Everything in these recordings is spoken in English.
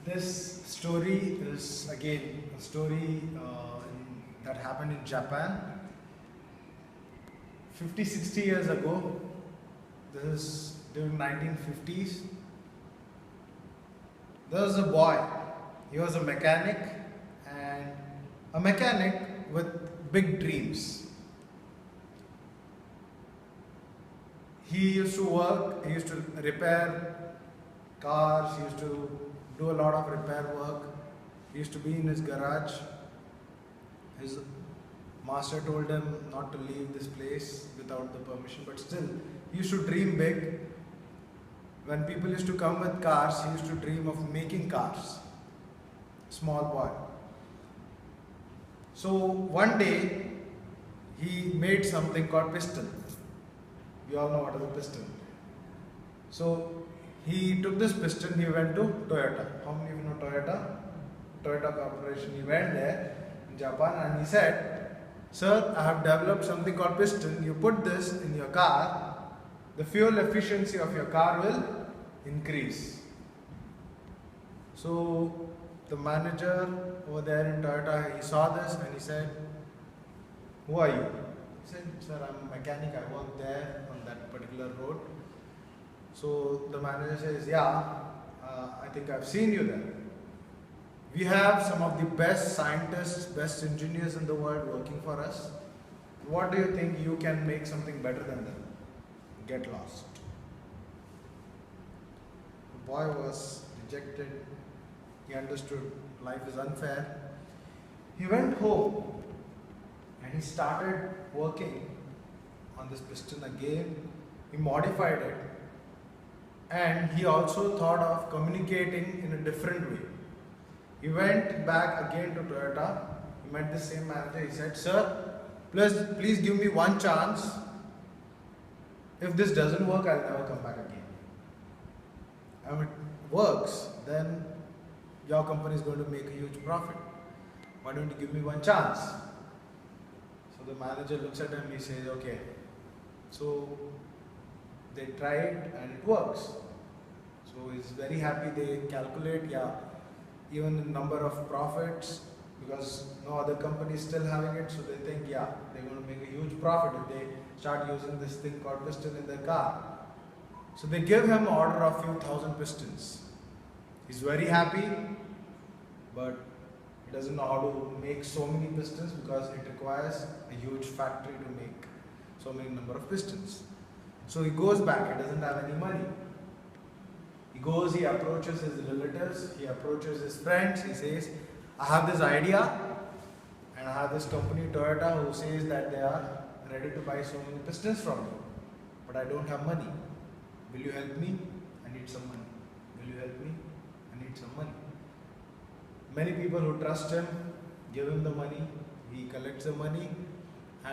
This story is again a story that happened in Japan 50-60 years ago. This is during 1950s. There was a boy. He was a mechanic, and a mechanic with big dreams. He used to work, he used to repair cars, he used to do a lot of repair work. He used to be in his garage. His master told him not to leave this place without the permission, but still, he used to dream big. When people used to come with cars, he used to dream of making cars. Small boy. So one day, he made something called piston. You all know what is a piston. So he took this piston, he went to Toyota. How many of you know Toyota? Toyota Corporation. He went there in Japan and he said, "Sir, I have developed something called piston. You put this in your car, the fuel efficiency of your car will increase." So the manager over there in Toyota, he saw this and he said, "Who are you?" He said, "Sir, I'm a mechanic. I work there on that particular road." So the manager says, "Yeah, I think I've seen you there. We have some of the best scientists, best engineers in the world working for us. What do you think you can make something better than them? Get lost." The boy was dejected. He understood life is unfair. He went home and he started working on this piston again. He modified it, and he also thought of communicating in a different way. He went back again to Toyota. He met the same manager. He said, "Sir, please give me one chance. If this doesn't work, I'll never come back again. And if it works, then your company is going to make a huge profit. Why don't you give me one chance?" So the manager looks at him. He says, "Okay." So they try it and it works. So he's very happy. They calculate, even the number of profits, because no other company is still having it. So they think, they're going to make a huge profit if they start using this thing called piston in their car. So they give him an order of few thousand pistons. He's very happy, but he doesn't know how to make so many pistons because it requires a huge factory to make so many number of pistons. So he goes back. He doesn't have any money. He goes, he approaches his relatives, he approaches his friends. He says, "I have this idea, and I have this company Toyota who says that they are ready to buy so many pistons from me, but I don't have money. Will you help me? I need some money. Will you help me? I need some money." Many people who trust him give him the money. He collects the money,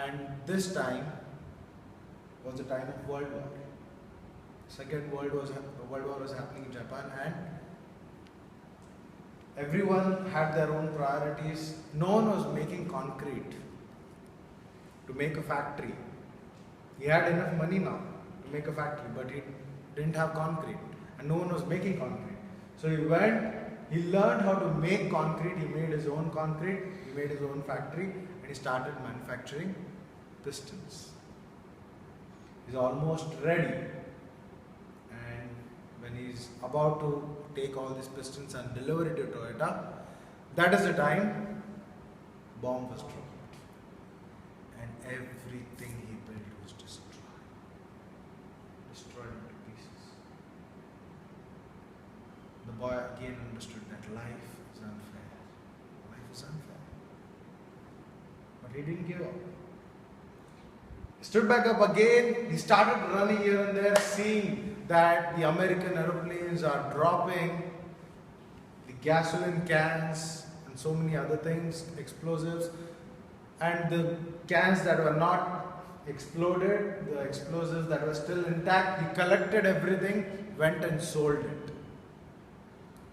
and this time was the time of World War. Second World War was happening in Japan, and everyone had their own priorities. No one was making concrete to make a factory. He had enough money now to make a factory, but he didn't have concrete, and no one was making concrete. So he went, he learned how to make concrete. He made his own concrete, he made his own factory, and he started manufacturing pistons. He's almost ready. When he's about to take all these pistons and deliver it to Toyota, that is the time bomb was dropped and everything he built was destroyed into pieces. The boy again understood that life is unfair. Life is unfair. But he didn't give up. He stood back up again. He started running here and there, seeing that the American aeroplanes are dropping, the gasoline cans and so many other things, explosives, and the cans that were not exploded, the explosives that were still intact. He collected everything, went and sold it,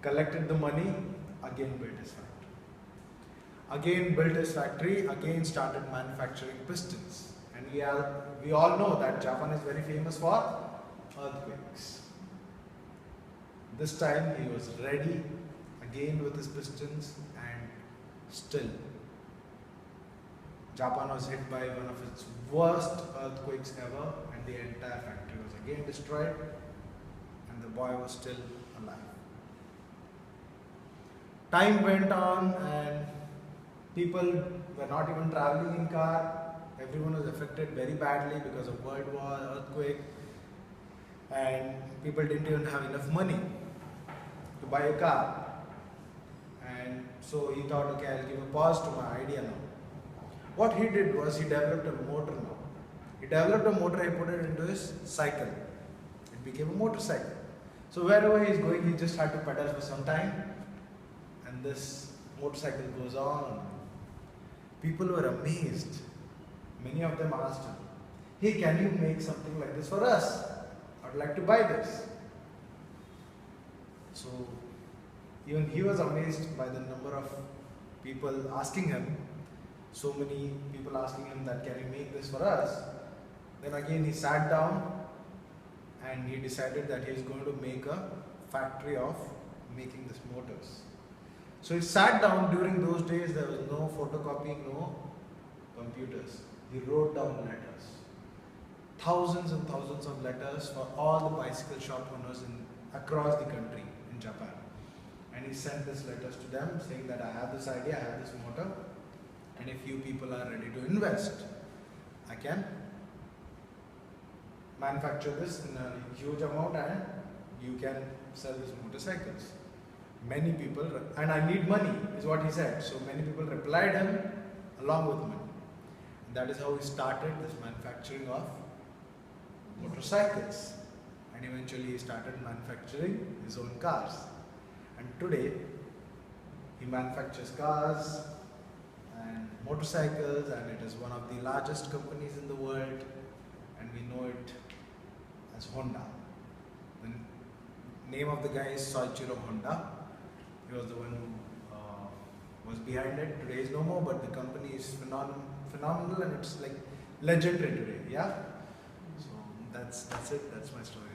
collected the money, again built his factory. Again started manufacturing pistons. And we all know that Japan is very famous for earthquakes. This time he was ready again with his pistons, and still Japan was hit by one of its worst earthquakes ever, and the entire factory was again destroyed, and the boy was still alive. Time went on, and people were not even traveling in car. Everyone was affected very badly because of World War, earthquake, and people didn't even have enough money to buy a car. And so he thought, okay, I'll give a pause to my idea now. What he did was he developed a motor now. He developed a motor, he put it into his cycle. It became a motorcycle. So wherever he is going, he just had to pedal for some time, and this motorcycle goes on. People were amazed. Many of them asked him, hey, can you make something like this for us? I'd like to buy this. So even he was amazed by the number of people asking him, so many people asking him that, can you make this for us? Then again he sat down and he decided that he is going to make a factory of making these motors. So he sat down. During those days there was no photocopying, no computers. He wrote down letters. Thousands and thousands of letters for all the bicycle shop owners across the country in Japan. And he sent these letters to them saying that I have this idea, I have this motor, and if you people are ready to invest, I can manufacture this in a huge amount and you can sell these motorcycles. Many people, and I need money, is what he said. So many people replied him along with money. And that is how he started this manufacturing of motorcycles. And eventually he started manufacturing his own cars. And today he manufactures cars and motorcycles, and it is one of the largest companies in the world, and we know it as Honda. The name of the guy is Soichiro Honda. He was the one who was behind it. Today is no more, but the company is phenomenal, and it's like legendary today. Yeah. So that's it. That's my story.